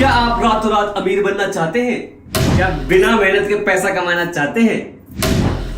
क्या आप रातों रात अमीर बनना चाहते हैं? क्या बिना मेहनत के पैसा कमाना चाहते हैं?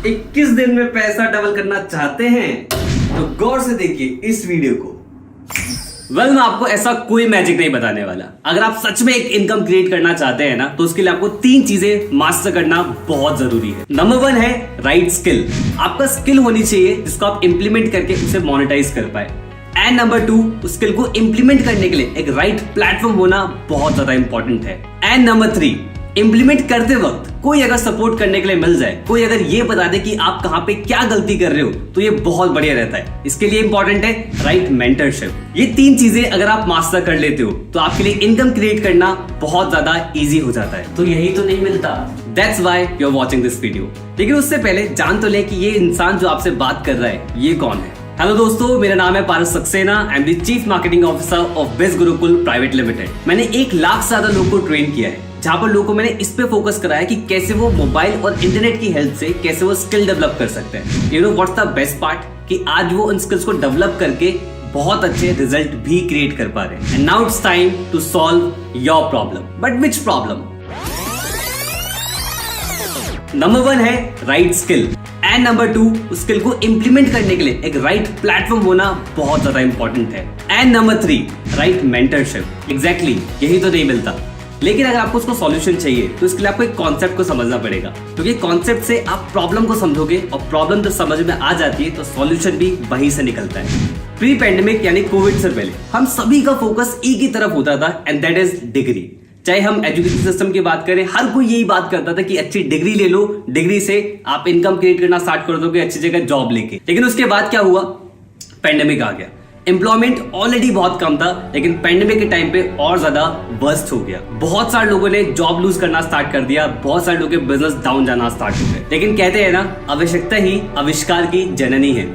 21 दिन में पैसा डबल करना चाहते हैं? तो गौर से देखिए इस वीडियो को। मैं आपको ऐसा कोई मैजिक नहीं बताने वाला। अगर आप सच में एक इनकम क्रिएट करना चाहते हैं ना, तो उसके लिए आपको 3 चीजें मास्टर करना बहुत जरूरी है। नंबर 1 है राइट स्किल। आपका स्किल होनी चाहिए जिसको आप इंप्लीमेंट करके उसे मोनेटाइज कर पाए। एंड नंबर 2, उस स्किल को इंप्लीमेंट करने के लिए एक राइट प्लेटफॉर्म होना बहुत ज्यादा इंपॉर्टेंट है। एंड नंबर 3, इंप्लीमेंट करते वक्त कोई अगर सपोर्ट करने के लिए मिल जाए, कोई अगर ये बता दे कि आप कहां पे क्या गलती कर रहे हो, तो ये बहुत बढ़िया रहता है। इसके लिए इंपॉर्टेंट है राइट मेंटरशिप। ये 3 चीजें अगर आप मास्टर कर लेते हो तो आपके लिए इनकम क्रिएट करना बहुत ज्यादा इजी हो जाता है। तो यही तो नहीं मिलता, that's why you are watching this video. लेकिन उससे पहले जान तो ले कि ये इंसान जो आपसे बात कर रहा है ये कौन है। हेलो दोस्तों, मेरा नाम है Paras Saxena. I am the chief marketing officer of Biz Gurukul private limited. मैंने 1 लाख से ज्यादा लोगों को ट्रेन किया है, जहां पर लोगों को मैंने इस पे फोकस कराया कि कैसे वो मोबाइल और इंटरनेट की हेल्प से कैसे वो स्किल डेवलप कर सकते हैं। You know what's the best part, कि आज वो उन स्किल्स को डेवलप करके बहुत अच्छे रिजल्ट भी क्रिएट कर पा रहे हैं। And now it's time to solve your problem. But which problem? Number 1 है राइट स्किल। एंड नंबर 2, उस स्किल को इंप्लीमेंट करने के लिए एक राइट प्लेटफॉर्म होना बहुत ज्यादा इंपॉर्टेंट है। And number 3, right mentorship. Exactly, यही तो नहीं मिलता। लेकिन अगर आपको उसको सॉल्यूशन चाहिए तो इसके लिए आपको एक कॉन्सेप्ट को समझना पड़ेगा, क्योंकि कॉन्सेप्ट से आप प्रॉब्लम को समझोगे और प्रॉब्लम जब समझ में आ जाती है तो सॉल्यूशन भी वहीं से निकलता है। प्री पैंडेमिक यानी कोविड से पहले हम सभी का फोकस एक ही तरफ होता था, एंड दैट इज डिग्री। चाहे हम एजुकेशन सिस्टम की बात करें, हर कोई यही बात करता था कि अच्छी डिग्री ले लो, डिग्री से आप इनकम क्रिएट करना स्टार्ट कर दोगे अच्छी जगह जॉब लेके। लेकिन उसके बाद क्या हुआ? पैंडेमिक आ गया। एम्प्लॉयमेंट ऑलरेडी बहुत कम था, लेकिन पैंडेमिक के टाइम पे और ज्यादा बर्स्ट हो गया। बहुत सारे लोगों ने जॉब लूज करना स्टार्ट कर दिया, बहुत सारे लोगों के बिजनेस डाउन जाना स्टार्ट हो गए। लेकिन कहते हैं ना, आवश्यकता ही आविष्कार की जननी है।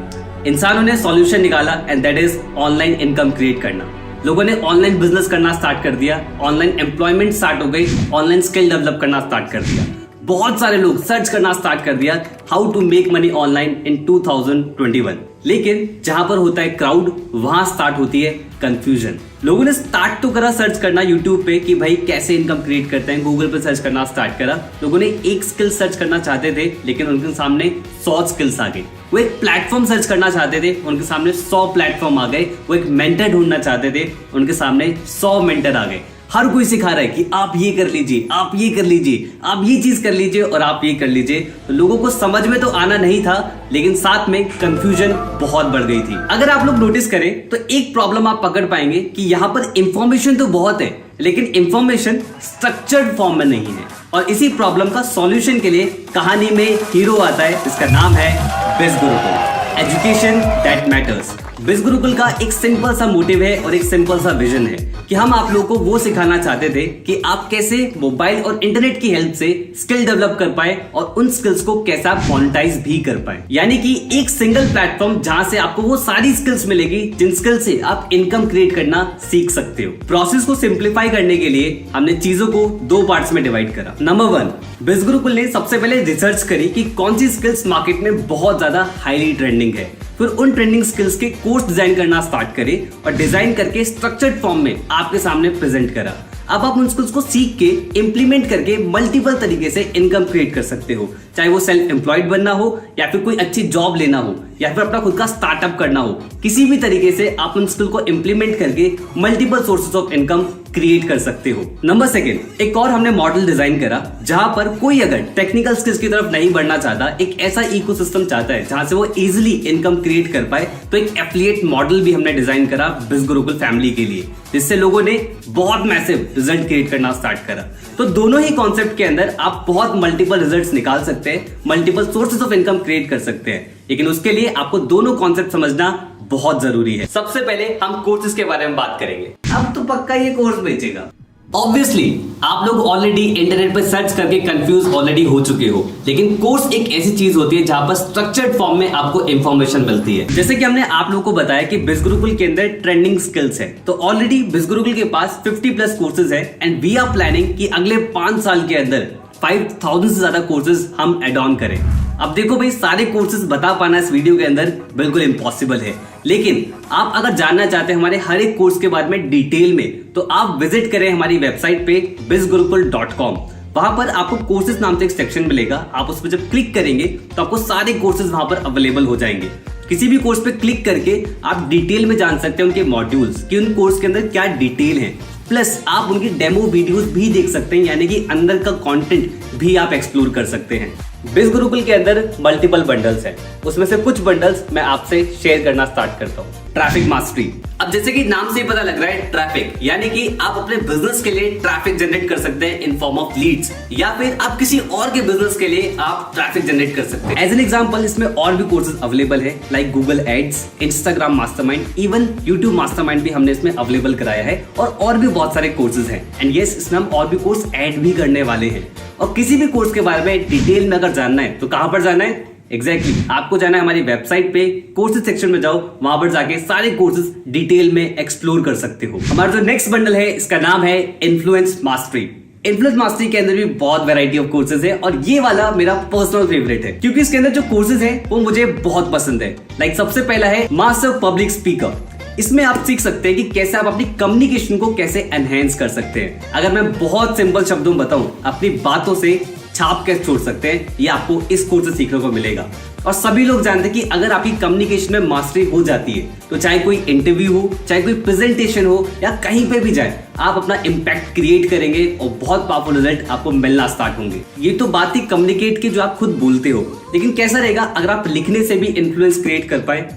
इंसानों ने सॉल्यूशन निकाला, and that is online income create करना। लोगों ने ऑनलाइन बिजनेस करना स्टार्ट कर दिया, ऑनलाइन एम्प्लॉयमेंट स्टार्ट हो गई, ऑनलाइन स्किल डेवलप करना स्टार्ट कर दिया। बहुत सारे लोग सर्च करना स्टार्ट कर दिया how to make money online in 2021। लेकिन जहां पर होता है क्राउड, वहां स्टार्ट होती है कंफ्यूजन। लोगों ने स्टार्ट तो करा सर्च करना यूट्यूब पे कि भाई कैसे इनकम क्रिएट करते हैं, गूगल पे सर्च करना स्टार्ट करा। लोगों ने एक स्किल सर्च करना चाहते थे, लेकिन उनके सामने 100 स्किल्स आ गए। वो एक प्लेटफॉर्म सर्च करना चाहते थे, उनके सामने 100 प्लेटफॉर्म आ गए। वो एक मेंटर ढूंढना चाहते थे, उनके सामने 100 मेंटर आ गए। हर कोई सिखा रहा है कि आप ये कर लीजिए, आप ये कर लीजिए, आप ये चीज कर लीजिए और आप ये कर लीजिए। तो लोगों को समझ में तो आना नहीं था, लेकिन साथ में कंफ्यूजन बहुत बढ़ गई थी। अगर आप लोग नोटिस करें तो एक प्रॉब्लम आप पकड़ पाएंगे कि यहाँ पर इंफॉर्मेशन तो बहुत है, लेकिन इंफॉर्मेशन स्ट्रक्चर्ड फॉर्म में नहीं है। और इसी प्रॉब्लम का सॉल्यूशन के लिए कहानी में हीरो आता है, जिसका नाम है बिज गुरुकुल, एजुकेशन दैट मैटर्स। बिज गुरुकुल का एक सिंपल सा मोटिव है और एक सिंपल सा विजन है कि हम आप लोगों को वो सिखाना चाहते थे कि आप कैसे मोबाइल और इंटरनेट की हेल्प से स्किल डेवलप कर पाए और उन स्किल्स को कैसे आप मोनेटाइज भी कर पाए। यानी कि एक सिंगल प्लेटफॉर्म जहां से आपको वो सारी स्किल्स मिलेगी जिन स्किल से आप इनकम क्रिएट करना सीख सकते हो। प्रोसेस को सिंप्लीफाई करने के लिए हमने चीजों को 2 पार्ट्स में डिवाइड करा। नंबर 1, बिज गुरुकुल ने सबसे पहले रिसर्च करी कि कौन सी स्किल्स मार्केट में बहुत ज्यादा हाईली ट्रेंडिंग है। फिर उन ट्रेंडिंग स्किल्स के कोर्स डिजाइन करना स्टार्ट करे और डिजाइन करके स्ट्रक्चर्ड फॉर्म में आपके सामने प्रेजेंट करा। अब आप उन स्किल्स को सीख के इंप्लीमेंट करके मल्टीपल तरीके से इनकम क्रिएट कर सकते हो, चाहे वो सेल्फ एम्प्लॉयड बनना हो या फिर कोई अच्छी जॉब लेना हो या फिर अपना खुद का स्टार्टअप करना हो। किसी भी तरीके से आप उन स्किल को इंप्लीमेंट करके multiple sources of income create कर सकते हो। नंबर 2, एक और हमने मॉडल डिजाइन करा जहां पर कोई अगर टेक्निकल स्किल्स की तरफ नहीं बढ़ना चाहता, एक ऐसा इकोसिस्टम चाहता है जहां से वो इजीली इनकम क्रिएट कर पाए, तो एक एफिलिएट मॉडल भी हमने डिजाइन करा बिज गुरुकुल फैमिली के लिए, जिससे लोगों ने बहुत मैसिव रिजल्ट क्रिएट करना स्टार्ट करा। तो दोनों ही कॉन्सेप्ट के अंदर आप बहुत मल्टीपल रिजल्ट्स निकाल सकते हैं, multiple sources of income create कर सकते हैं। लेकिन उसके लिए आपको दोनों कॉन्सेप्ट समझना बहुत जरूरी है। सबसे पहले हम कोर्सेज के बारे में बात करेंगे। अब तो पक्का ये कोर्स बेचेगा। ऑब्वियसली आप लोग ऑलरेडी इंटरनेट पर सर्च करके कंफ्यूज ऑलरेडी हो चुके हो, लेकिन कोर्स एक ऐसी चीज होती है जहां पर स्ट्रक्चर्ड फॉर्म में आपको इंफॉर्मेशन मिलती है। जैसे कि हमने आप लोगों को बताया कि बिज गुरुकुल के अंदर ट्रेंडिंग स्किल्स है, तो ऑलरेडी बिज गुरुकुल के पास 50+ कोर्सेज है, एंड वी आर प्लानिंग कि अगले 5 साल के अंदर 5000 से ज्यादा कोर्सेज हम एड ऑन करें। अब देखो भाई, सारे कोर्सेज बता पाना इस वीडियो के अंदर बिल्कुल इम्पॉसिबल है, लेकिन आप अगर जानना चाहते हैं हमारे हर एक कोर्स के बारे में डिटेल में, तो आप विजिट करें हमारी वेबसाइट पे bizgurukull.com। वहां पर आपको कोर्सेज नाम से एक सेक्शन मिलेगा। आप उस पर जब क्लिक करेंगे तो आपको सारे कोर्सेज वहां पर अवेलेबल हो जाएंगे। किसी भी कोर्स पे क्लिक करके आप डिटेल में जान सकते हैं उनके मॉड्यूल्स कि उन कोर्स के अंदर क्या डिटेल है, प्लस आप उनकी डेमो वीडियोस भी देख सकते हैं, यानी कि अंदर का कंटेंट भी आप एक्सप्लोर कर सकते हैं। बिज गुरुकुल के अंदर मल्टीपल बंडल्स हैं, उसमें से कुछ बंडल्स मैं आपसे शेयर करना स्टार्ट करता हूँ। Traffic mastery. अब जैसे कि नाम से ही पता लग रहा है ट्रैफिक, यानी कि आप अपने बिजनेस के लिए ट्रैफिक जनरेट कर सकते हैं इन फॉर्म ऑफ लीड्स, या फिर आप किसी और के बिजनेस के लिए आप ट्रैफिक जनरेट कर सकते हैं। एज एन एग्जांपल इसमें और भी कोर्सेज अवेलेबल है, like Google ads, Instagram mastermind, even YouTube mastermind भी हमने इसमें अवेलेबल कराया है, और भी बहुत सारे कोर्सेज हैं। एंड यस, इसमें हम और भी कोर्स ऐड भी करने वाले हैं। और किसी भी कोर्स के बारे में डिटेल में अगर जानना है तो कहां पर जाना है? एग्जैक्टली आपको जाना है हमारी वेबसाइट पे, कोर्सेज सेक्शन में जाओ, वहां पर जाके सारे कोर्सेज डिटेल में एक्सप्लोर कर सकते हो। हमारा जो नेक्स्ट बंडल है इसका नाम है इन्फ्लुएंस मास्टरी। इन्फ्लुएंस मास्टरी के अंदर भी बहुत वैरायटी ऑफ कोर्सेज है, और ये वाला मेरा पर्सनल फेवरेट है क्योंकि इसके अंदर जो कोर्सेज है वो मुझे बहुत पसंद है। लाइक सबसे पहला है मास्टर पब्लिक स्पीकर। इसमें आप सीख सकते हैं कि कैसे आप अपनी कम्युनिकेशन को कैसे एनहेंस कर सकते हैं। अगर मैं बहुत सिंपल शब्दों में बताऊं, अपनी बातों से छाप कैसे छोड़ सकते हैं, ये आपको इस कोर्स से सीखने को मिलेगा। और सभी लोग जानते हैं कि अगर आपकी कम्युनिकेशन में मास्टरी हो जाती है तो चाहे कोई इंटरव्यू हो, चाहे कोई प्रेजेंटेशन हो, या कहीं पे भी जाए, आप अपना इम्पैक्ट क्रिएट करेंगे और बहुत पावरफुल रिजल्ट आपको मिलना स्टार्ट होंगे। ये तो बात ही कम्युनिकेट की जो आप खुद बोलते हो, लेकिन कैसा रहेगा अगर आप लिखने से भी इन्फ्लुएंस क्रिएट कर पाए?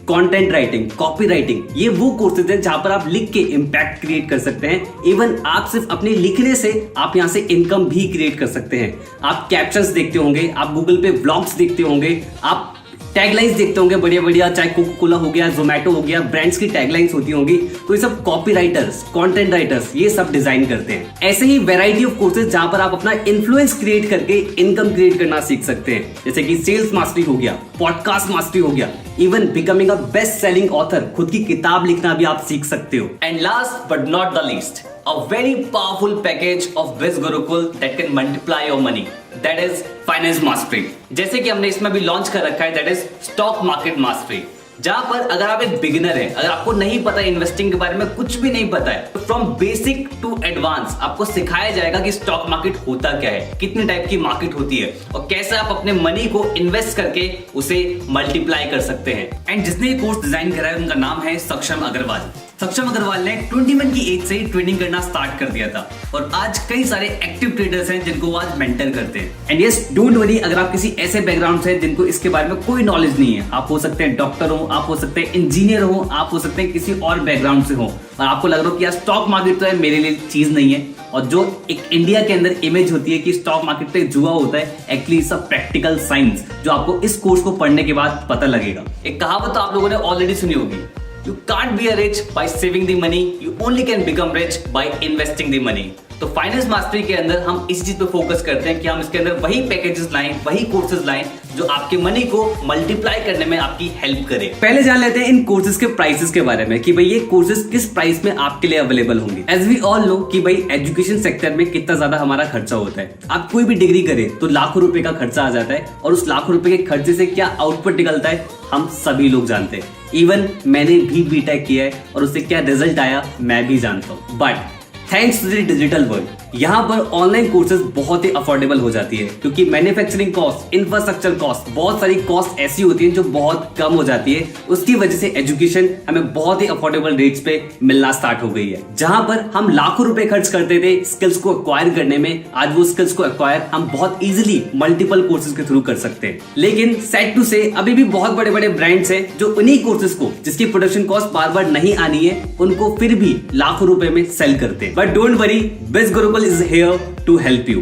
कंटेंट राइटिंग, कॉपी राइटिंग, ये वो कोर्सेज हैं जहां पर आप लिख के इम्पैक्ट क्रिएट कर सकते हैं। इवन आप सिर्फ अपने लिखने से आप यहां से इनकम भी क्रिएट कर सकते हैं। आप कैप्शंस देखते होंगे, आप गूगल पे व्लॉग्स देखते होंगे, आप टैगलाइंस देखते होंगे बढ़िया बढ़िया, चाहे कोका कोला हो गया, जोमैटो हो गया, ब्रांड्स की टैगलाइंस होती होंगी। तो ये सब कॉपी राइटर्स, कंटेंट राइटर्स ये सब डिजाइन करते हैं। ऐसे ही वैरायटी ऑफ कोर्सेज जहां पर आप अपना इन्फ्लुएंस क्रिएट करके इनकम क्रिएट करना सीख सकते हैं, जैसे कि सेल्स मास्टरी हो गया, पॉडकास्ट मास्टरी हो गया, even becoming a best selling author, खुद की किताब लिखना भी आप सीख सकते हो। And last but not the least, a very powerful package of Biz Gurukul that can multiply your money, that is finance mastery। जैसे कि हमने इसमें भी लॉन्च कर रखा है, that is stock market mastery, जहां पर अगर आप एक बिगिनर है, अगर आपको नहीं पता इन्वेस्टिंग के बारे में, कुछ भी नहीं पता है, तो फ्रॉम बेसिक टू एडवांस आपको सिखाया जाएगा कि स्टॉक मार्केट होता क्या है, कितने टाइप की मार्केट होती है, और कैसे आप अपने मनी को इन्वेस्ट करके उसे मल्टीप्लाई कर सकते हैं। एंड जिसने ये कोर्स डिजाइन करा है उनका नाम है सक्षम अग्रवाल। सक्षम अग्रवाल ने 21 की एज से ही ट्रेडिंग करना स्टार्ट कर दिया था, और आज कई सारे एक्टिव ट्रेडर्स हैं जिनको वो आज मेंटर करते हैं। एंड यस, डोंट वरी, अगर आप किसी ऐसे बैकग्राउंड से जिनको इसके बारे में कोई नॉलेज नहीं है, आप हो सकते हैं डॉक्टर हो, आप हो सकते हैं इंजीनियर हो, आप हो सकते हैं किसी और बैकग्राउंड से हो, और आपको लग रहा हो कि यार स्टॉक मार्केट तो है मेरे लिए चीज नहीं है, और जो एक इंडिया के अंदर इमेज होती है कि स्टॉक मार्केट पे जुआ होता है, एक्चुअली सब प्रैक्टिकल साइंस जो आपको इस कोर्स को पढ़ने के बाद पता लगेगा। एक कहावत तो आप लोगों ने ऑलरेडी सुनी होगी, You can't be rich by saving the money, you only can become rich by investing the money। तो फाइनेंस मास्टरी के अंदर हम इस चीज पे फोकस करते हैं कि हम इसके अंदर वही पैकेजेस लाएं, वही कोर्सेज लाएं जो आपके मनी को मल्टीप्लाई करने में आपकी हेल्प करे। पहले जान लेते हैं इन कोर्सेज के प्राइसेस के बारे में कि भाई ये कोर्सेज किस प्राइस में आपके लिए अवेलेबल होंगे। एज वी ऑल नो कि भाई एजुकेशन सेक्टर में कितना ज्यादा हमारा खर्चा होता है। आप कोई भी डिग्री करें तो लाखों रुपए का खर्चा आ जाता है, और उस लाखों रुपए के खर्चे से क्या आउटपुट निकलता है हम सभी लोग जानते हैं। इवन मैंने भी बीटेक किया है और उससे क्या रिजल्ट आया मैं भी जानता हूँ। But thanks to the digital world, यहाँ पर ऑनलाइन कोर्सेज बहुत ही अफोर्डेबल हो जाती है, क्योंकि मैन्युफैक्चरिंग कॉस्ट, इंफ्रास्ट्रक्चर कॉस्ट, बहुत सारी कॉस्ट ऐसी होती है जो बहुत कम हो जाती है। उसकी वजह से एजुकेशन हमें बहुत ही अफोर्डेबल रेट्स पे मिलना स्टार्ट हो गई है। जहां पर हम लाखों रुपए खर्च करते थे स्किल्स को एक्वायर करने में, आज वो स्किल्स को एक्वायर हम बहुत इजीली मल्टीपल कोर्सेज के थ्रू कर सकते हैं। लेकिन सैड टू से अभी भी बहुत बड़े बड़े ब्रांड्स हैं जो उन्हीं कोर्सेज को, जिसकी प्रोडक्शन कॉस्ट बार बार नहीं आनी है, उनको फिर भी लाखों रुपए में सेल करते हैं। बट डोंट वरी, बिज Gurukul is here to help you।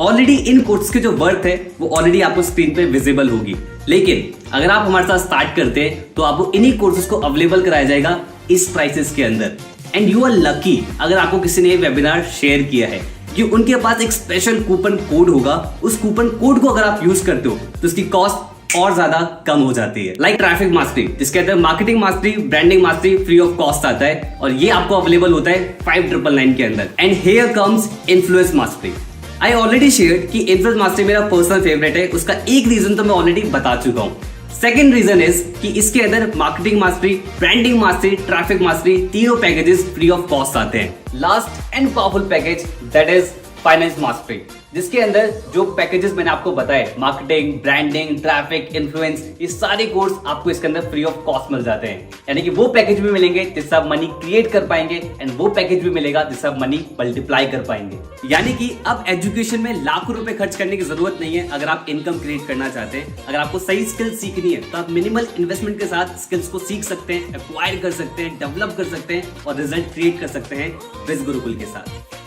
Already in course की जो वर्थ है वो ऑलरेडी आपको स्क्रीन पे विजिबल होगी, लेकिन अगर आप हमारे साथ स्टार्ट करते हैं तो आपको इन्हीं कोर्सेज को अवेलेबल कराया जाएगा इस प्राइसेस के अंदर। एंड यू आर लकी अगर आपको किसी ने वेबिनार शेयर किया है कि उनके पास एक स्पेशल कूपन कोड होगा। उस कूपन कोड को अगर आप यूज करते हो तो उसकी कॉस्ट और ज्यादा कम हो जाती है। लाइक ट्रैफिक मास्टरी, जिसके अंदर marketing mastery, branding mastery free of cost आता है, और ये आपको अवेलेबल होता है 5999 के अंदर। And here comes influence mastery. I already shared कि इन्फ्लुएंस मास्टरी मेरा पर्सनल फेवरेट है। उसका एक रीजन तो मैं ऑलरेडी बता चुका हूँ। सेकेंड रीजन इज कि इसके अंदर marketing mastery, branding mastery, traffic mastery तीनों पैकेजेस फ्री ऑफ कॉस्ट आते हैं। Last and powerful package that is finance mastery, जिसके अंदर जो पैकेजेस मैंने आपको बताए, मार्केटिंग, ब्रांडिंग, ट्रैफिक, इन्फ्लुएंस, ये सारे कोर्स आपको इसके अंदर फ्री ऑफ कॉस्ट मिल जाते हैं। यानी कि वो पैकेज भी मिलेंगे जिससे आप मनी क्रिएट कर पाएंगे एंड वो पैकेज भी मिलेगा जिससे आप मनी मल्टीप्लाई कर पाएंगे। यानी कि अब एजुकेशन में लाखों रुपए खर्च करने की जरूरत नहीं है अगर आप इनकम क्रिएट करना चाहते हैं। अगर आपको सही स्किल सीखनी है तो आप मिनिमल इन्वेस्टमेंट के साथ स्किल्स को सीख सकते हैं, एक्वायर कर सकते हैं, डेवलप कर सकते हैं और रिजल्ट क्रिएट कर सकते हैं बिज गुरुकुल के साथ।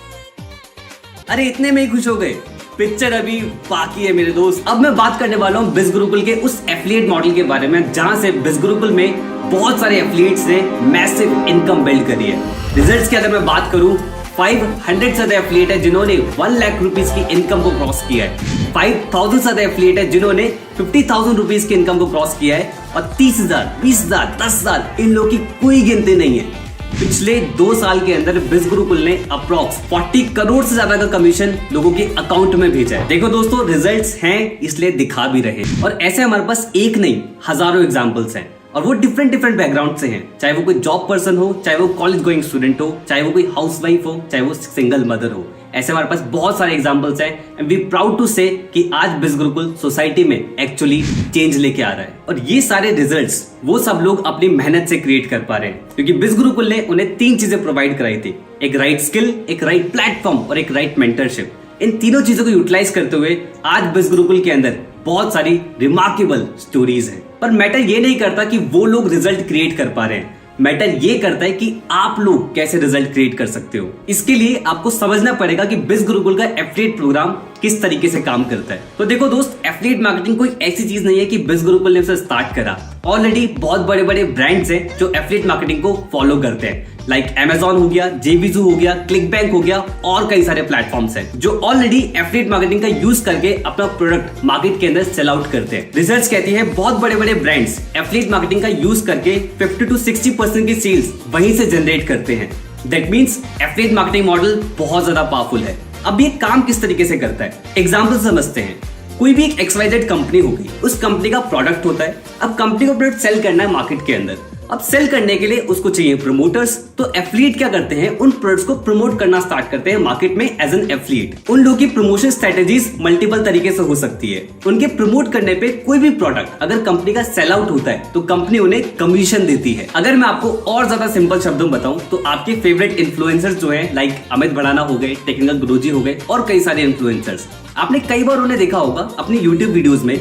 अरे इतने में ही खुश हो गए? पिक्चर अभी बाकी है मेरे दोस्त। अब मैं बात करने वाला हूँ बिज गुरुकुल के उस एफिलिएट मॉडल के बारे में जहां से बिज गुरुकुल में बहुत सारे एफिलिएट्स ने मैसिव इनकम बिल्ड करी है। रिजल्ट्स की अगर मैं बात करूं, 500 से ज्यादा एफिलिएट है जिन्होंने 1 लाख रुपीस की इनकम को क्रॉस किया है। 5000 से ज्यादा एफिलिएट है जिन्होंने 50,000 रुपीस की इनकम को क्रॉस किया है और 30,000, 20,000, 10,000 इन लोगों की कोई गिनती नहीं है। पिछले 2 साल के अंदर बिज गुरुकुल ने अप्रॉक्स 40 करोड़ से ज्यादा का कमीशन लोगों के अकाउंट में भेजा है। देखो दोस्तों, रिजल्ट्स हैं इसलिए दिखा भी रहे हैं और ऐसे हमारे पास एक नहीं हजारों एग्जांपल्स हैं और वो डिफरेंट बैकग्राउंड से हैं। चाहे वो कोई जॉब पर्सन हो, चाहे वो कॉलेज गोइंग स्टूडेंट हो, चाहे वो कोई हाउसवाइफ हो, चाहे वो सिंगल मदर हो। ऐसे हमारे पास बहुत सारे एग्जांपल्स हैं एंड वी प्राउड टू से कि आज बिज गुरुकुल सोसाइटी में एक्चुअली चेंज लेके आ रहा है और ये सारे रिजल्ट्स वो सब लोग अपनी मेहनत से क्रिएट कर पा रहे हैं क्योंकि बिज गुरुकुल ने उन्हें 3 चीजें प्रोवाइड कराई थी, एक राइट स्किल, एक राइट प्लेटफॉर्म और एक राइट मेंटरशिप। इन तीनों चीजों को यूटिलाइज करते हुए आज बिज गुरुकुल के अंदर बहुत सारी रिमार्केबल स्टोरीज हैं। पर मैटर ये नहीं करता कि वो लोग रिजल्ट क्रिएट कर पा रहे हैं, मैटर ये करता है कि आप लोग कैसे रिजल्ट क्रिएट कर सकते हो। इसके लिए आपको समझना पड़ेगा कि बिज गुरुकुल का एफिलिएट प्रोग्राम किस तरीके से काम करता है। तो देखो दोस्त, एफिलिएट मार्केटिंग कोई ऐसी चीज नहीं है कि बिज गुरुकुल ने उसे स्टार्ट करा। ऑलरेडी बहुत बड़े बड़े ब्रांड्स हैं जो एफिलिएट मार्केटिंग को फॉलो करते हैं, लाइक Amazon हो गया, जेबीजू हो गया, क्लिकबैंक हो गया और कई सारे प्लेटफॉर्म्स हैं जो ऑलरेडी एफिलिएट मार्केटिंग का यूज करके अपना प्रोडक्ट मार्केट के अंदर सेल आउट करते हैं। रिसर्च कहती है बहुत बड़े बड़े ब्रांड्स एफिलिएट मार्केटिंग का यूज करके 50 to 60% की सेल्स वहीं से जनरेट करते हैं। That means affiliate marketing model बहुत ज्यादा पावरफुल है। अब ये काम किस तरीके से करता है, एग्जाम्पल समझते हैं। कोई भी एक XYZ कंपनी होगी, उस कंपनी का प्रोडक्ट होता है। अब कंपनी को प्रोडक्ट सेल करना है मार्केट के अंदर। अब सेल करने के लिए उसको चाहिए प्रमोटर्स, तो एफिलिएट क्या करते हैं, उन प्रोडक्ट्स को प्रमोट करना स्टार्ट करते हैं मार्केट में एज एन एफिलिएट। उन लोगों की प्रमोशन स्ट्रेटेजीज मल्टीपल तरीके से हो सकती है। उनके प्रमोट करने पे कोई भी प्रोडक्ट अगर कंपनी का सेल आउट होता है तो कंपनी उन्हें कमीशन देती है। अगर मैं आपको और ज्यादा सिंपल शब्दों में बताऊं तो आपके फेवरेट इन्फ्लुएंसर्स जो है लाइक अमित भड़ाना हो गए, टेक्निकल गुरुजी हो गए और कई सारे इन्फ्लुएंसर्स, आपने कई बार उन्हें देखा होगा अपनी यूट्यूब वीडियोज में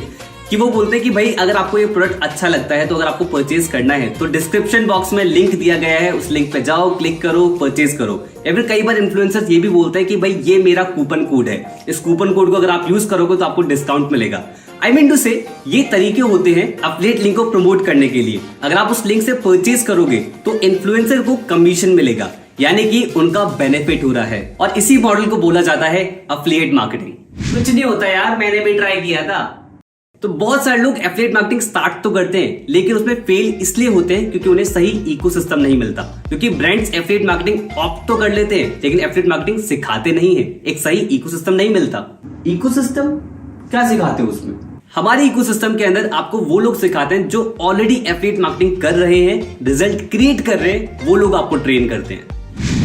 कि वो बोलते हैं कि भाई अगर आपको ये प्रोडक्ट अच्छा लगता है तो अगर आपको परचेज करना है तो डिस्क्रिप्शन बॉक्स में लिंक दिया गया है, उस लिंक पे जाओ, क्लिक करो, परचेज करो। या फिर कई बार इन्फ्लुएंसर्स ये भी बोलते हैं कि भाई ये मेरा कूपन कोड है, इस कूपन कोड को अगर आप यूज करोगे तो आपको डिस्काउंट मिलेगा। आई मीन टू से ये तरीके होते हैं एफिलिएट लिंक को प्रमोट करने के लिए। अगर आप उस लिंक से परचेज करोगे तो इन्फ्लुएंसर को कमीशन मिलेगा, यानी कि उनका बेनिफिट हो रहा है और इसी मॉडल को बोला जाता है एफिलिएट मार्केटिंग। कुछ नहीं होता यार, मैंने भी ट्राई किया था। तो बहुत सारे लोग एफिलिएट मार्केटिंग स्टार्ट तो करते हैं लेकिन उसमें फेल इसलिए होते हैं क्योंकि उन्हें सही इकोसिस्टम नहीं मिलता। क्योंकि ब्रांड्स एफिलिएट मार्केटिंग ऑप्ट तो कर लेते हैं लेकिन एफिलिएट मार्केटिंग सिखाते नहीं है, एक सही इकोसिस्टम नहीं मिलता। इकोसिस्टम क्या सिखाते हो उसमें? हमारे इकोसिस्टम के अंदर आपको वो लोग सिखाते हैं जो ऑलरेडी एफिलिएट मार्केटिंग कर रहे हैं, रिजल्ट क्रिएट कर रहे हैं, वो लोग आपको ट्रेन करते हैं।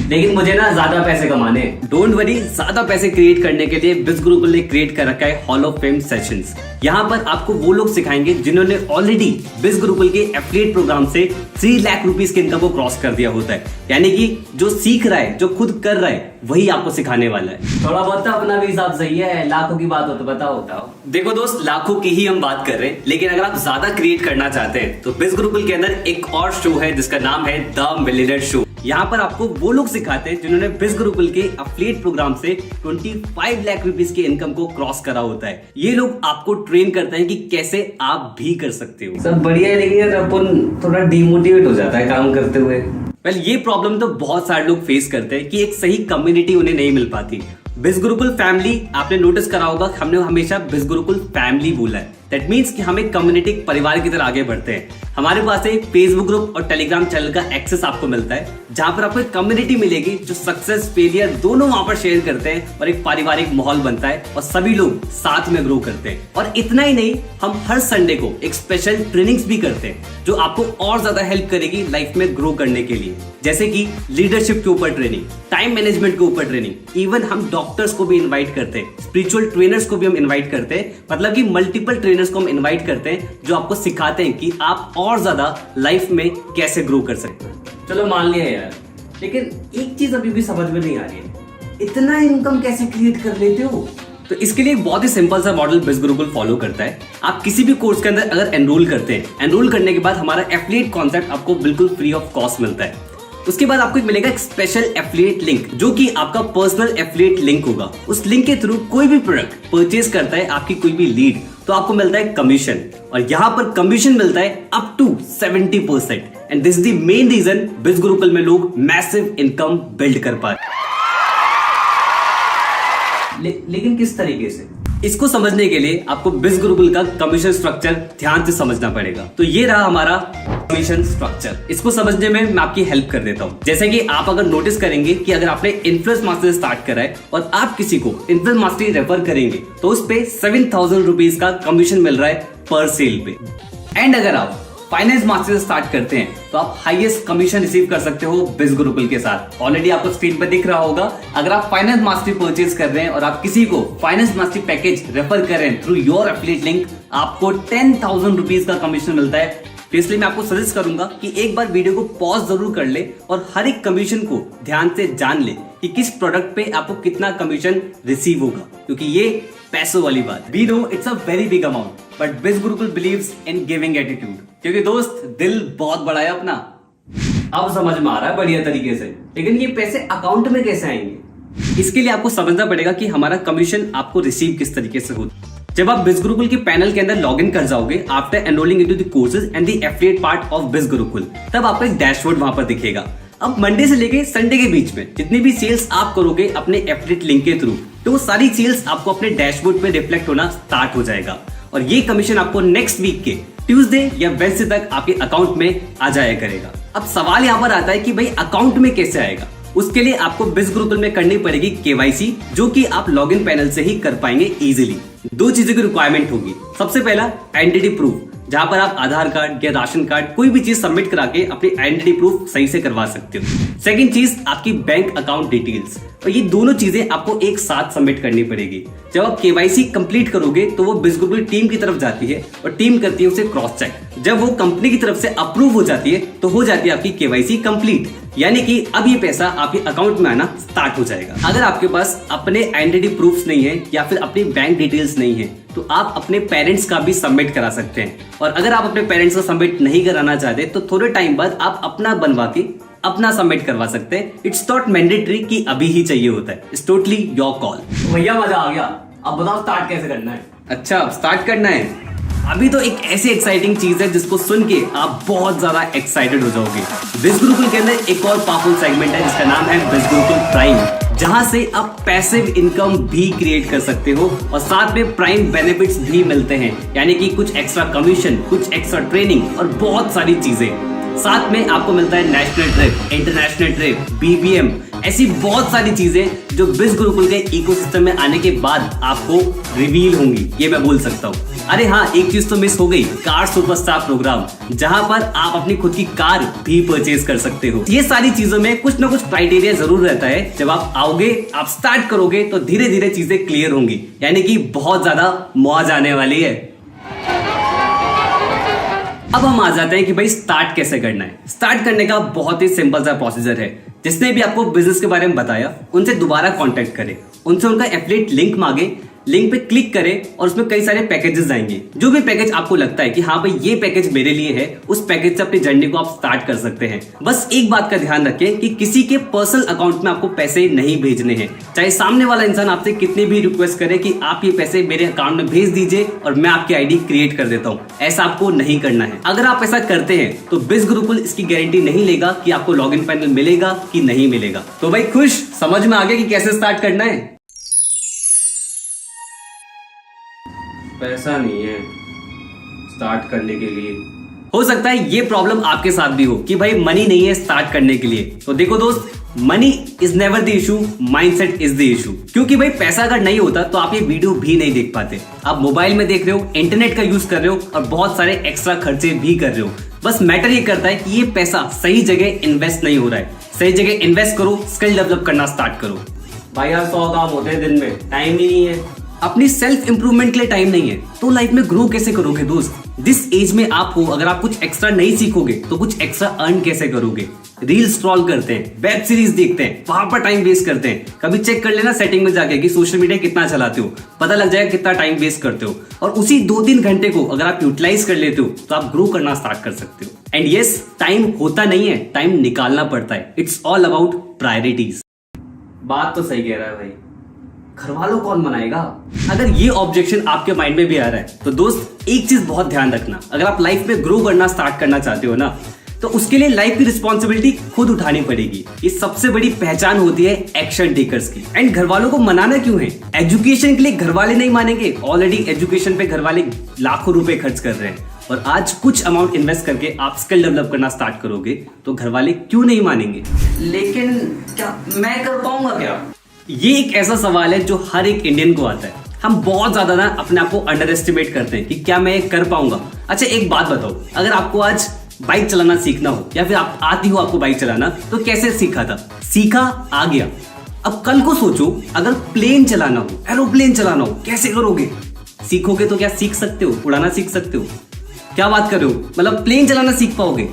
लेकिन मुझे ना ज्यादा पैसे कमाने, डोंट वरी, ज्यादा पैसे क्रिएट करने के लिए बिज गुरुकुल ने क्रिएट कर रखा है हॉल ऑफ फेम सेशंस। यहाँ पर आपको वो लोग सिखाएंगे जिन्होंने ऑलरेडी बिज गुरुकुल के एफिलिएट प्रोग्राम से 3 लाख रुपीस की इनकम को क्रॉस कर दिया होता है। यानी कि जो सीख रहा है, जो खुद कर रहा है, वही आपको सिखाने वाला है। थोड़ा बहुत अपना भी हिसाब सही है, लाखों की बात हो तो बताओ। देखो दोस्त, लाखों की ही हम बात कर रहे हैं, लेकिन अगर आप ज्यादा क्रिएट करना चाहते हैं तो बिज गुरुकुल के अंदर एक और शो है जिसका नाम है द मिलियनेयर शो। यहाँ पर आपको वो लोग सिखाते हैं जिन्होंने बिज गुरुकुल के एफिलिएट प्रोग्राम से 25 लाख रुपीस की इनकम को क्रॉस करा होता है। ये लोग आपको ट्रेन करते हैं कि कैसे आप भी कर सकते हो। सब बढ़िया है लेकिन यार अपन थोड़ा डिमोटिवेट हो जाता है काम करते हुए। वेल, ये प्रॉब्लम तो बहुत सारे लोग फेस करते हैं कि एक सही कम्युनिटी उन्हें नहीं मिल पाती। बिज गुरुकुल फैमिली, आपने नोटिस करा होगा, हमने हमेशा बिज गुरुकुल फैमिली बोला है। दैट मीन्स कि हम एक कम्युनिटी, परिवार की तरह आगे बढ़ते हैं। हमारे पास एक फेसबुक ग्रुप और टेलीग्राम चैनल का एक्सेस आपको मिलता है, जहां पर आपको एक कम्युनिटी मिलेगी जो सक्सेस फेलियर दोनों वहां पर शेयर करते हैं और एक पारिवारिक माहौल बनता है और सभी लोग साथ में ग्रो करते हैं। और इतना ही नहीं, हम हर संडे को एक स्पेशल ट्रेनिंग्स भी करते हैं जो आपको और ज्यादा हेल्प करेगी लाइफ में ग्रो करने के लिए, जैसे कि लीडरशिप के ऊपर ट्रेनिंग, टाइम मैनेजमेंट के ऊपर ट्रेनिंग, इवन हम डॉक्टर्स को भी इनवाइट करते हैं, स्पिरिचुअल ट्रेनर्स को भी हम इनवाइट करते हैं, मतलब कि मल्टीपल ट्रेनर्स को हम इनवाइट करते हैं जो आपको सिखाते हैं कि आप और ज्यादा लाइफ में कैसे ग्रो कर सकते हैं। चलो मान लिया यार, लेकिन एक चीज अभी भी समझ में नहीं आ रही है, इतना इनकम कैसे क्रिएट कर लेते हो? तो इसके लिए एक बहुत ही सिंपल सा मॉडल बिज गुरुकुल फॉलो करता है। आप किसी भी कोर्स के अंदर अगर एनरोल करते हैं, एनरोल करने के बाद हमारा एफिलिएट कॉन्सेप्ट आपको बिल्कुल फ्री ऑफ कॉस्ट मिलता है। उसके बाद आपको मिलेगा एक स्पेशल एफिलिएट लिंक, जो कि आपका पर्सनल एफिलिएट लिंक होगा। उस लिंक के थ्रू कोई भी प्रोडक्ट परचेज करता है आपकी कोई भी लीड, तो आपको मिलता है कमीशन, और यहाँ पर कमीशन मिलता है up to 70%। And this is the main reason biz Gurukul में लोग मैसिव इनकम बिल्ड कर पा रहे। लेकिन किस तरीके से? इसको समझने के लिए आपको बिज गुरुकुल का कमीशन स्ट्रक्चर ध्यान से समझना पड़ेगा। तो ये रहा हमारा कमीशन स्ट्रक्चर। इसको समझने में मैं आपकी हेल्प कर देता हूँ। जैसे कि आप अगर नोटिस करेंगे कि अगर आपने इन्फ्लुएंस मास्टर स्टार्ट करा है और आप किसी को इन्फ्लुएंस मास्टरी रेफर करेंगे तो उस पे 7,000 रुपीज का कमीशन मिल रहा है पर सेल पे। एंड अगर आप फाइनेंस मास्टर स्टार्ट करते हैं तो आप हाईएस्ट कमीशन रिसीव कर सकते हो बिज गुरुकुल के साथ। ऑलरेडी आपको स्क्रीन पर दिख रहा होगा, अगर आप फाइनेंस मास्टरी परचेज कर रहे हैं और आप किसी को फाइनेंस मास्टरी पैकेज रेफर कर रहे हैं थ्रू योर एफिलिएट लिंक, आपको 10,000 रुपीज का कमीशन मिलता है। तो इसलिए मैं आपको सजेस्ट करूंगा कि एक बार वीडियो को पॉज जरूर कर ले और हर एक कमीशन को ध्यान से जान ले कि किस प्रोडक्ट पे आपको कितना कमीशन रिसीव होगा, क्योंकि ये पैसों वाली बात। We know it's a very big amount, but Biz Gurukul believes in giving attitude, क्योंकि दोस्त दिल बहुत बड़ा है अपना। अब समझ में आ रहा है बढ़िया तरीके से, लेकिन ये पैसे अकाउंट में कैसे आएंगे? इसके लिए आपको समझना पड़ेगा कि हमारा कमीशन आपको रिसीव किस तरीके से होता है। जब आप बिज गुरुकुल के पैनल के अंदर लॉग इन कर जाओगे after enrolling into the courses and the affiliate part of Biz Gurukul, तब आपको एक डैशबोर्ड वहां पर दिखेगा। अब मंडे से लेके संडे के बीच में जितनी भी सेल्स आप करोगे अपने एफिलिएट लिंक के थ्रू, तो वो सारी सेल्स आपको अपने डैशबोर्ड पे रिफ्लेक्ट होना स्टार्ट हो जाएगा और ये कमीशन आपको नेक्स्ट वीक के ट्यूसडे या वेडनेसडे तक आपके अकाउंट में आ जाया करेगा। अब सवाल यहाँ पर आता है कि भाई अकाउंट में कैसे आएगा? उसके लिए आपको बिज गुरुकुल में करनी पड़ेगी केवाईसी, जो कि आप लॉगिन पैनल से ही कर पाएंगे इजीली। दो चीजों की रिक्वायरमेंट होगी। सबसे पहला आइडेंटिटी प्रूफ, जहां पर आप आधार कार्ड या राशन कार्ड कोई भी चीज सबमिट करा के अपनी आइडेंटिटी प्रूफ सही से करवा सकते हो। सेकंड चीज आपकी बैंक अकाउंट डिटेल्स, और ये दोनों चीजें आपको एक साथ सबमिट करनी पड़ेगी। जब आप केवाईसी कंप्लीट करोगे तो वो बिज गुरुकुल टीम की तरफ जाती है और टीम करती है उसे क्रॉस चेक। जब वो कंपनी की तरफ से अप्रूव हो जाती है तो हो जाती है आपकी केवाईसी कंप्लीट, यानी कि अब ये पैसा आपके अकाउंट में आना स्टार्ट हो जाएगा। अगर आपके पास अपने आइडेंटिटी प्रूफ्स नहीं है या फिर अपनी बैंक डिटेल्स नहीं है तो आप अपने पेरेंट्स का भी सबमिट करा सकते हैं। और अगर आप अपने पेरेंट्स का सबमिट नहीं कराना चाहते तो थोड़े टाइम बाद आप अपना बनवा के अपना सबमिट करवा सकते हैं। इट्स नॉट मैंडेटरी कि अभी ही चाहिए होता है, इट्स टोटली योर कॉल। भैया मजा आ गया, अब बताओ स्टार्ट कैसे करना है? अच्छा स्टार्ट करना है। अभी तो एक ऐसी एक्साइटिंग चीज है जिसको सुन के आप बहुत ज्यादा एक्साइटेड हो जाओगे। बिज गुरुकुल के अंदर एक और पावरफुल सेगमेंट है जिसका नाम है बिज गुरुकुल प्राइम, जहां से आप पैसिव इनकम भी क्रिएट कर सकते हो और साथ में प्राइम बेनिफिट्स भी मिलते हैं, यानी कि कुछ एक्स्ट्रा कमीशन, कुछ एक्स्ट्रा ट्रेनिंग और बहुत सारी चीजें। साथ में आपको मिलता है national trip, international trip, BBM, ऐसी बहुत सारी चीजें जो बिज गुरुकुल के इकोसिस्टम में आने के बाद आपको रिवील होंगी, ये मैं बोल सकता हूँ। अरे हाँ, एक चीज तो मिस हो गई, कार सुपरस्टार प्रोग्राम, जहां पर आप अपनी खुद की कार भी परचेज कर सकते हो। ये सारी चीजों में कुछ ना कुछ क्राइटेरिया जरूर रहता है। जब आप आओगे, आप स्टार्ट करोगे तो धीरे धीरे चीजें क्लियर होंगी, यानी कि बहुत ज्यादा मौज आने वाली है। अब हम आ जाते हैं कि भाई स्टार्ट कैसे करना है। स्टार्ट करने का बहुत ही सिंपल सा प्रोसीजर है। जिसने भी आपको बिजनेस के बारे में बताया उनसे दोबारा कांटेक्ट करें, उनसे उनका एफिलिएट लिंक मांगे, लिंक पे क्लिक करें और उसमें कई सारे पैकेजेस आएंगे। जो भी पैकेज आपको लगता है कि हाँ भाई ये पैकेज मेरे लिए है, उस पैकेज से अपनी जर्नी को आप स्टार्ट कर सकते हैं। बस एक बात का ध्यान रखें कि किसी के पर्सनल अकाउंट में आपको पैसे नहीं भेजने हैं। चाहे सामने वाला इंसान आपसे कितने भी रिक्वेस्ट करे कि आप ये पैसे मेरे अकाउंट में भेज दीजिए और मैं आपकी आईडी क्रिएट कर देता हूँ, ऐसा आपको नहीं करना है। अगर आप ऐसा करते हैं तो बिज गुरुकुल इसकी गारंटी नहीं लेगा कि आपको लॉगिन पैनल मिलेगा कि नहीं मिलेगा। तो भाई खुश, समझ में आ गया कि कैसे स्टार्ट करना है? पैसा नहीं है स्टार्ट करने के लिए, हो सकता है ये प्रॉब्लम आपके साथ भी हो कि भाई मनी नहीं है स्टार्ट करने के लिए। तो देखो दोस्त, money is never the issue, mindset is the issue. क्योंकि भाई पैसा अगर नहीं होता तो आप ये वीडियो भी नहीं देख पाते। आप मोबाइल में देख रहे हो, इंटरनेट का यूज कर रहे हो और बहुत सारे एक्स्ट्रा खर्चे भी कर रहे हो। बस मैटर ये करता है कि ये पैसा सही जगह इन्वेस्ट नहीं हो रहा है। सही जगह इन्वेस्ट करो, स्किल डेवलप करना स्टार्ट करो। भाई यार 100 काम होते हैं दिन में, टाइम ही नहीं है। अपनी सेल्फ इंप्रूवमेंट के लिए टाइम नहीं है तो लाइफ में ग्रो कैसे करोगे दोस्त? जिस एज में आप हो, अगर आप कुछ एक्स्ट्रा नहीं सीखोगे तो कुछ एक्स्ट्रा अर्न कैसे करोगे? रील स्क्रॉल करते हैं, वेब सीरीज देखते हैं, वहां पर टाइम वेस्ट करते हैं। कभी चेक कर लेना सेटिंग में जाके कि सोशल मीडिया कितना चलाते हो, पता लग जाएगा कितना टाइम वेस्ट करते हो। और उसी 2-3 घंटे को अगर आप यूटिलाइज कर लेते हो तो आप ग्रो करना स्टार्ट कर सकते हो। एंड यस, टाइम होता नहीं है, टाइम निकालना पड़ता है। It's all about priorities. बात तो सही कह रहा है भाई, घर वालों कौन मनाएगा? अगर ये ऑब्जेक्शन आपके माइंड में भी आ रहा है तो दोस्त एक चीज बहुत ध्यान रखना, अगर आप लाइफ में ग्रो करना स्टार्ट करना चाहते हो ना तो उसके लिए लाइफ की रिस्पॉन्सिबिलिटी खुद उठानी पड़ेगी। ये सबसे बड़ी पहचान होती है एक्शन टेकर्स की। एंड घर वालों को मनाना क्यों है? एजुकेशन के लिए घर वाले नहीं मानेंगे, ऑलरेडी एजुकेशन पे घर वाले लाखों रुपए खर्च कर रहे हैं। और आज कुछ अमाउंट इन्वेस्ट करके आप स्किल डेवलप करना स्टार्ट करोगे तो घर वाले क्यों नहीं मानेंगे? लेकिन क्या मैं कर पाऊंगा क्या? ये एक ऐसा सवाल है जो हर एक इंडियन को आता है। हम बहुत ज्यादा ना अपने आप को अंडर एस्टिमेट करते हैं कि क्या मैं कर पाऊंगा। अच्छा एक बात बताओ, अगर आपको आज बाइक चलाना सीखना हो या फिर आप आती हो आपको बाइक चलाना, तो कैसे सीखा था? सीखा, आ गया। अब कल को सोचो अगर प्लेन चलाना हो, एरोप्लेन चलाना हो, कैसे करोगे? सीखोगे तो क्या सीख सकते हो? उड़ाना सीख सकते हो? क्या बात कर रहे हो? मतलब प्लेन चलाना सीख पाओगे?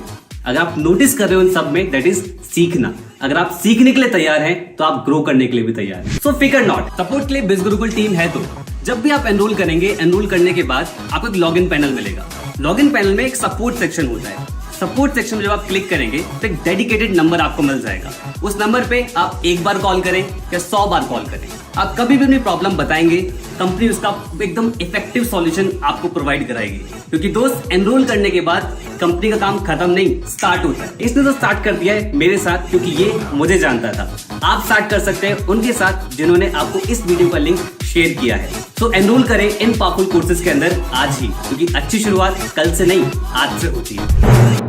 अगर आप नोटिस कर रहे हो इन सब में, दैट इज सीखना। अगर आप सीखने के लिए तैयार हैं तो आप ग्रो करने के लिए भी तैयार हैं। सो फिकर नॉट, सपोर्ट के लिए बिज गुरुकुल टीम है। तो जब भी आप एनरोल करेंगे, एनरोल करने के बाद आपको एक लॉगिन पैनल मिलेगा। लॉगिन पैनल में एक सपोर्ट सेक्शन होता है। सपोर्ट सेक्शन में जब आप क्लिक करेंगे तो एक डेडिकेटेड नंबर आपको मिल जाएगा। उस नंबर पे आप एक बार कॉल करें या 100 बार कॉल करें, आप कभी भी अपनी प्रॉब्लम बताएंगे, कंपनी उसका एकदम इफेक्टिव सॉल्यूशन आपको प्रोवाइड कराएगी। क्योंकि दोस्त, एनरोल करने के बाद कंपनी का काम खत्म नहीं, स्टार्ट होता है। इसने तो स्टार्ट कर दिया है मेरे साथ, क्योंकि ये मुझे जानता था। आप स्टार्ट कर सकते हैं उनके साथ जिन्होंने आपको इस वीडियो का लिंक शेयर किया है। तो एनरोल करें इन पावरफुल कोर्सेज के अंदर आज ही, क्योंकि अच्छी शुरुआत कल से नहीं आज से होती है।